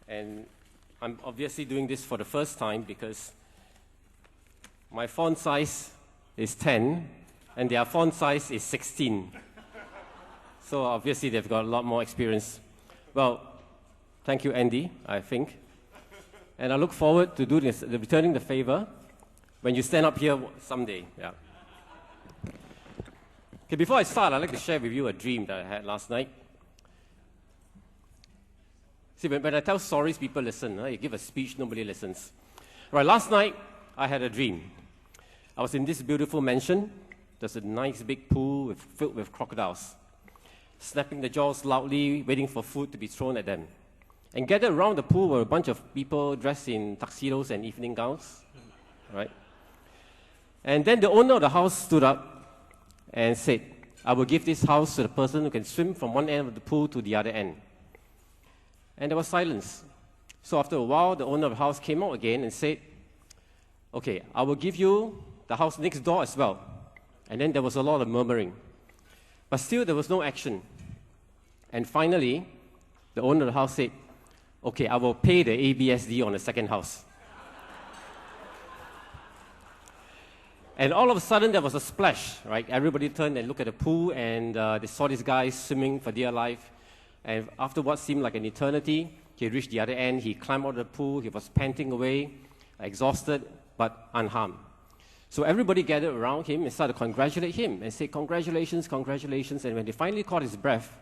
And I'm obviously doing this for the first time because my font size is 10 and their font size is 16. So obviously they've got a lot more experience. Well, thank you, Andy, I think. And I look forward to doing this, returning the favor when you stand up here someday. Yeah. Okay, before I start, I'd like to share with you a dream that I had last night. See, when I tell stories, people listen. You give a speech, nobody listens. Right, last night, I had a dream. I was in this beautiful mansion. There's a nice big pool filled with crocodiles, snapping their jaws loudly, waiting for food to be thrown at them. And gathered around the pool were a bunch of people dressed in tuxedos and evening gowns. Right? And then the owner of the house stood up and said, I will give this house to the person who can swim from one end of the pool to the other end. And there was silence. So after a while, the owner of the house came out again and said, okay, I will give you the house next door as well. And then there was a lot of murmuring. But still, there was no action. And finally, the owner of the house said, okay, I will pay the ABSD on the second house. And all of a sudden, there was a splash, right? Everybody turned and looked at the pool, and they saw this guy swimming for dear life. And after what seemed like an eternity, he reached the other end. He climbed out of the pool. He was panting away, exhausted, but unharmed. So everybody gathered around him and started to congratulate him and say, congratulations, congratulations. And when they finally caught his breath,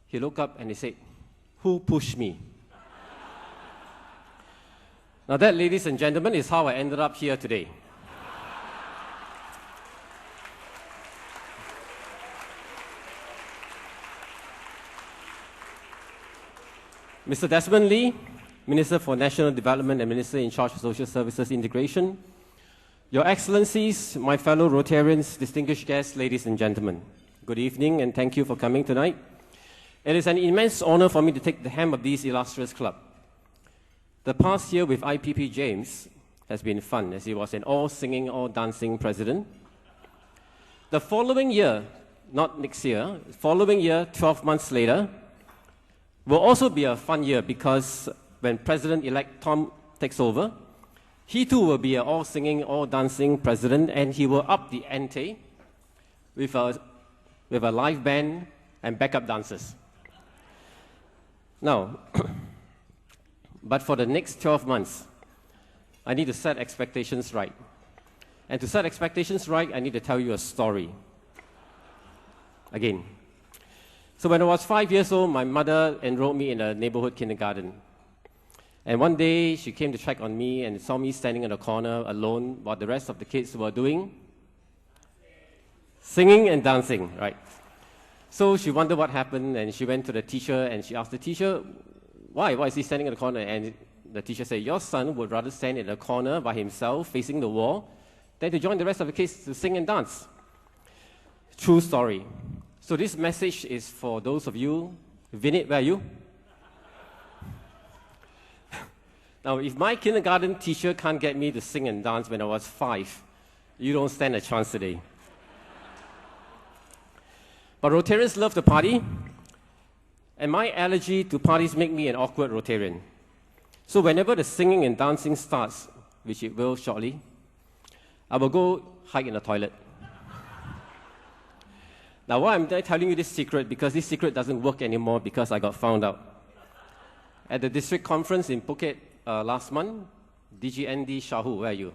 he looked up and he said, who pushed me? Now that, ladies and gentlemen, is how I ended up here today. Mr. Desmond Lee, Minister for National Development and Minister in charge of Social Services Integration, Your Excellencies, my fellow Rotarians, distinguished guests, ladies and gentlemen, good evening and thank you for coming tonight. It is an immense honor for me to take the helm of this illustrious club. The past year with IPP James has been fun, as he was an all-singing, all-dancing president. The following year, not next year, following year, 12 months later, will also be a fun year because when President-elect Tom takes over, he too will be an all-singing, all-dancing president, and he will up the ante with a live band and backup dancers. Now, but for the next 12 months, I need to set expectations right. And to set expectations right, I need to tell you a story. Again. So when I was 5 years old, my mother enrolled me in a neighborhood kindergarten. And one day, she came to check on me and saw me standing in a corner alone while the rest of the kids were doing singing and dancing, right? So she wondered what happened, and she went to the teacher and she asked the teacher, why is he standing in the corner? And the teacher said, your son would rather stand in a corner by himself facing the wall than to join the rest of the kids to sing and dance. True story. So this message is for those of you. Vinit, where are you? Now, if my kindergarten teacher can't get me to sing and dance when I was 5, you don't stand a chance today. But Rotarians love to party, and my allergy to parties make me an awkward Rotarian. So whenever the singing and dancing starts, which it will shortly, I will go hide in the toilet. Now, why I'm telling you this secret? Because this secret doesn't work anymore because I got found out. At the district conference in Phuket last month, DGND Shahu, where are you?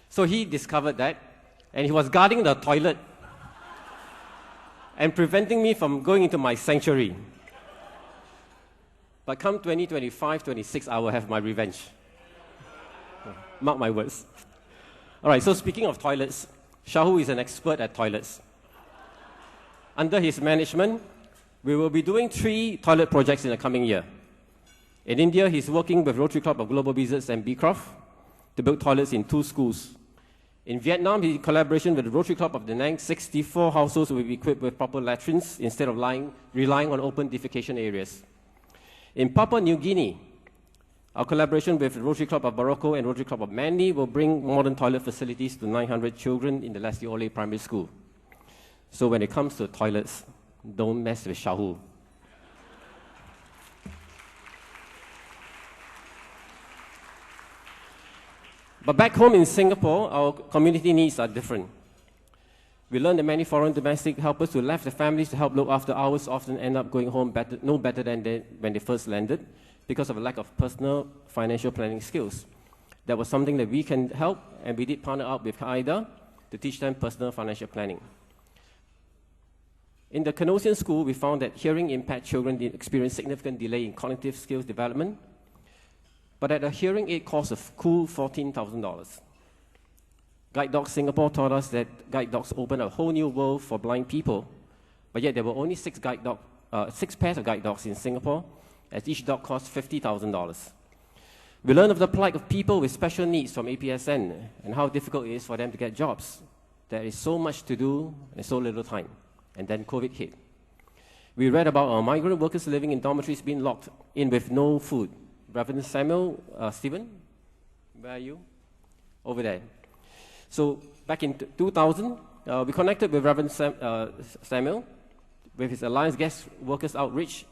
So he discovered that, and he was guarding the toilet and preventing me from going into my sanctuary. But come 2025-26, I will have my revenge. Mark my words. All right, so speaking of toilets, Shahu is an expert at toilets. Under his management, we will be doing 3 toilet projects in the coming year. In India, he's working with Rotary Club of Global Wizards and Beecroft to build toilets in 2 schools. In Vietnam, in collaboration with the Rotary Club of Da Nang, 64 households will be equipped with proper latrines instead of relying on open defecation areas. In Papua New Guinea, our collaboration with the Rotary Club of Morocco and Rotary Club of Manly will bring modern toilet facilities to 900 children in the Leslie Ole Primary School. So when it comes to toilets, don't mess with Shahu. But back home in Singapore, our community needs are different. We learned that many foreign domestic helpers who left their families to help look after ours often end up going home no better than when they first landed because of a lack of personal financial planning skills. That was something that we can help, and we did partner up with AIDA to teach them personal financial planning. In the Canossian school, we found that hearing impaired children experience significant delay in cognitive skills development, but at a hearing aid cost of cool $14,000. Guide Dogs Singapore taught us that guide dogs open a whole new world for blind people, but yet there were only 6 pairs of guide dogs in Singapore, as each dog cost $50,000. We learned of the plight of people with special needs from APSN and how difficult it is for them to get jobs. There is so much to do and so little time. And then COVID hit. We read about our migrant workers living in dormitories being locked in with no food. Reverend Samuel, Stephen, where are you? Over there. So back in 2000, we connected with Reverend Samuel with his Alliance Guest Workers Outreach,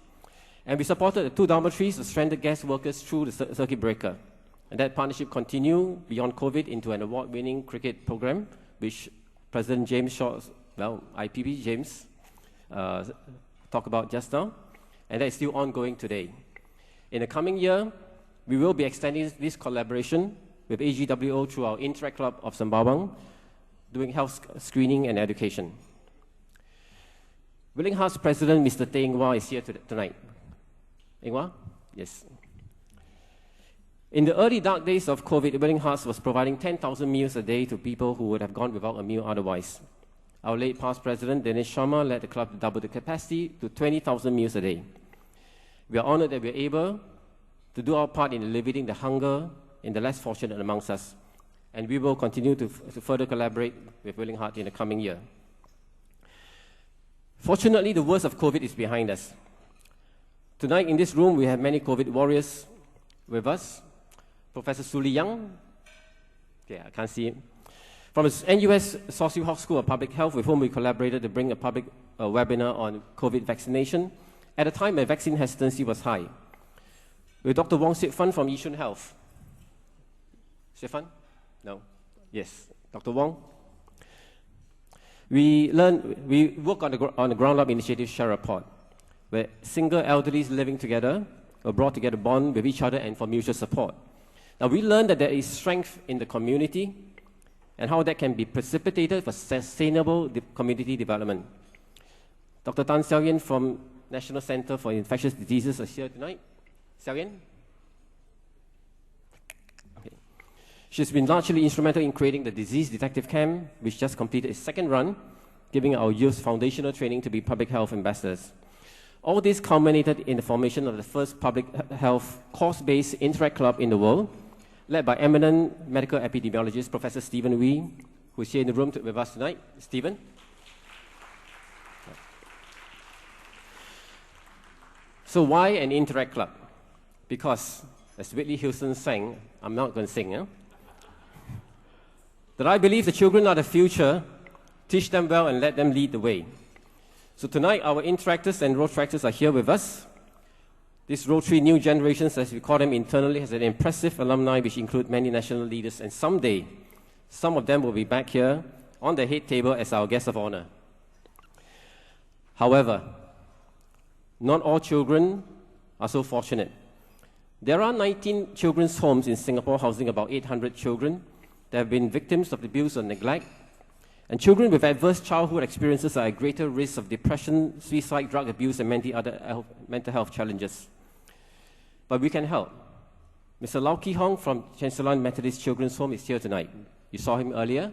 and we supported the 2 dormitories of stranded guest workers through the circuit breaker. And that partnership continued beyond COVID into an award-winning cricket program, which President James Shaw, IPP James, talked about just now, and that is still ongoing today. In the coming year, we will be extending this collaboration with AGWO through our Interact Club of Sembawang, doing health screening and education. Willing Hearts President Mr. Teh Eng Wah is here tonight. Eng Wah? Yes. In the early dark days of COVID, Willing Hearts was providing 10,000 meals a day to people who would have gone without a meal otherwise. Our late past president, Dinesh Sharma, led the club to double the capacity to 20,000 meals a day. We are honored that we are able to do our part in alleviating the hunger in the less fortunate amongst us, and we will continue to further collaborate with Willing Heart in the coming year. Fortunately, the worst of COVID is behind us. Tonight in this room, we have many COVID warriors with us. Professor Suli Young, I can't see him. From the NUS Sosio Hawk School of Public Health, with whom we collaborated to bring a public webinar on COVID vaccination at a time when vaccine hesitancy was high. With Dr. Wong Sip Fan from Yishun Health. Sip Fan? No. Yes. Dr. Wong. We work on the Ground Up Initiative Share Report, where single elderlies living together were brought together to bond with each other and for mutual support. Now, we learned that there is strength in the community and how that can be precipitated for sustainable community development. Dr. Tan Xiao Yan from National Center for Infectious Diseases is here tonight. Xiao Yan? Okay. She's been largely instrumental in creating the Disease Detective Camp, which just completed its 2nd run, giving our youth foundational training to be public health ambassadors. All this culminated in the formation of the first public health course-based Interact Club in the world, led by eminent medical epidemiologist Professor Stephen Wee, who's here in the room with us tonight. Stephen? So why an Interact Club? Because, as Whitley Houston sang, I'm not going to sing, that I believe the children are the future, teach them well and let them lead the way. So tonight, our Interactors and Rotractors are here with us. This Rotary New Generations, as we call them internally, has an impressive alumni which include many national leaders, and someday, some of them will be back here on the head table as our guests of honor. However, not all children are so fortunate. There are 19 children's homes in Singapore housing about 800 children that have been victims of abuse or neglect, and children with adverse childhood experiences are at greater risk of depression, suicide, drug abuse, and many other mental health challenges. But we can help. Mr. Lau Ki Hong from Chancellor Methodist Children's Home is here tonight. You saw him earlier.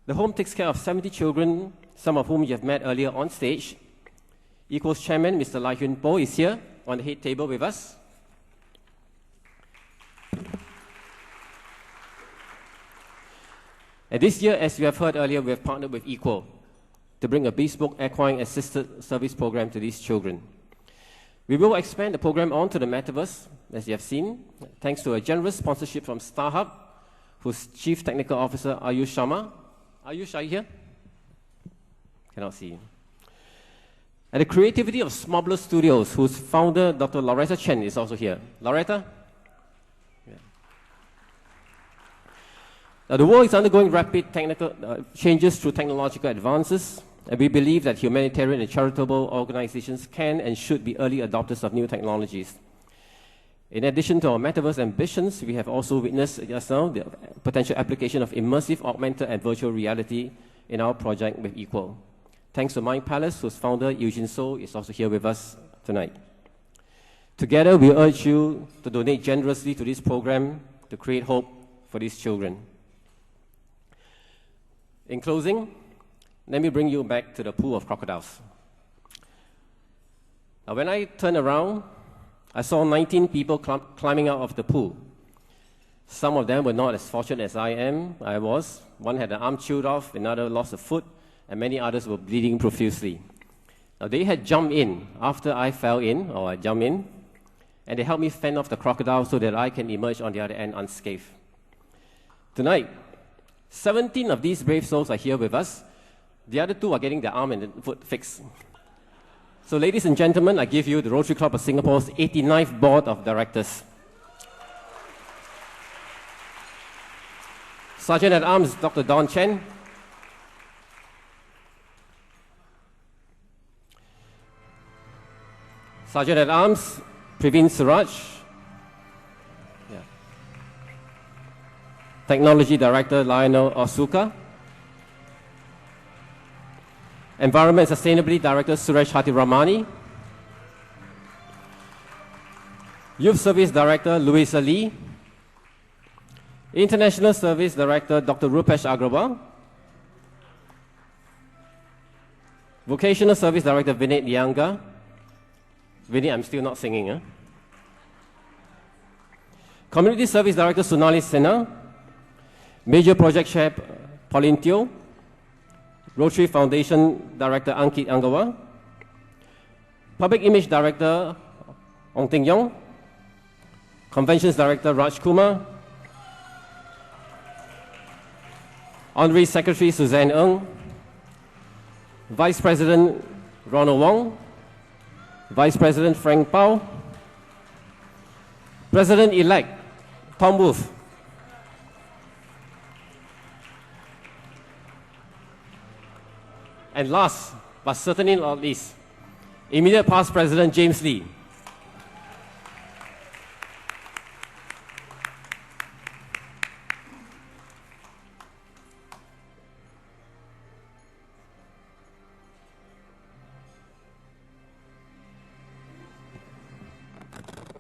The home takes care of 70 children, some of whom you have met earlier on stage. Equals Chairman, Mr. Lai Hyun Po, is here on the head table with us. And this year, as you have heard earlier, we have partnered with Equal to bring a bespoke equine assisted service program to these children. We will expand the program onto the metaverse, as you have seen, thanks to a generous sponsorship from StarHub, whose Chief Technical Officer, Ayush Sharma. Ayush, are you here? Cannot see you. And the creativity of Smubbler Studios, whose founder, Dr. Loretta Chen, is also here. Loretta? Yeah. Now, the world is undergoing rapid technical changes through technological advances, and we believe that humanitarian and charitable organizations can and should be early adopters of new technologies. In addition to our metaverse ambitions, we have also witnessed just now the potential application of immersive, augmented, and virtual reality in our project with Equal. Thanks to Mind Palace, whose founder, Eugene So, is also here with us tonight. Together, we urge you to donate generously to this program to create hope for these children. In closing, let me bring you back to the pool of crocodiles. Now, when I turned around, I saw 19 people climbing out of the pool. Some of them were not as fortunate as I was. One had an arm chewed off, another lost a foot, and many others were bleeding profusely. Now, they had jumped in after I fell in, or I jumped in, and they helped me fend off the crocodile so that I can emerge on the other end unscathed. Tonight, 17 of these brave souls are here with us. The other 2 are getting their arm and the foot fixed. So, ladies and gentlemen, I give you the Rotary Club of Singapore's 89th Board of Directors. Sergeant at Arms, Dr. Don Chen. Sergeant at Arms, Praveen Suraj. Yeah. Technology Director, Lionel Osuka. Environment and Sustainability Director, Suresh Hatiramani. Youth Service Director, Louisa Lee. International Service Director, Dr. Rupesh Agrawal. Vocational Service Director, Vinay Lianga. Vinay, I'm still not singing, huh? Community Service Director, Sonali Sinha. Major Project Chair, Pauline Teo. Rotary Foundation Director, Ankit Angawa. Public Image Director, Ong Ting Yong. Conventions Director, Raj Kumar. Honorary Secretary, Suzanne Ng. Vice President, Ronald Wong. Vice President, Frank Pao. President-elect, Tom Wolf. And last, but certainly not least, immediate past President James Lee.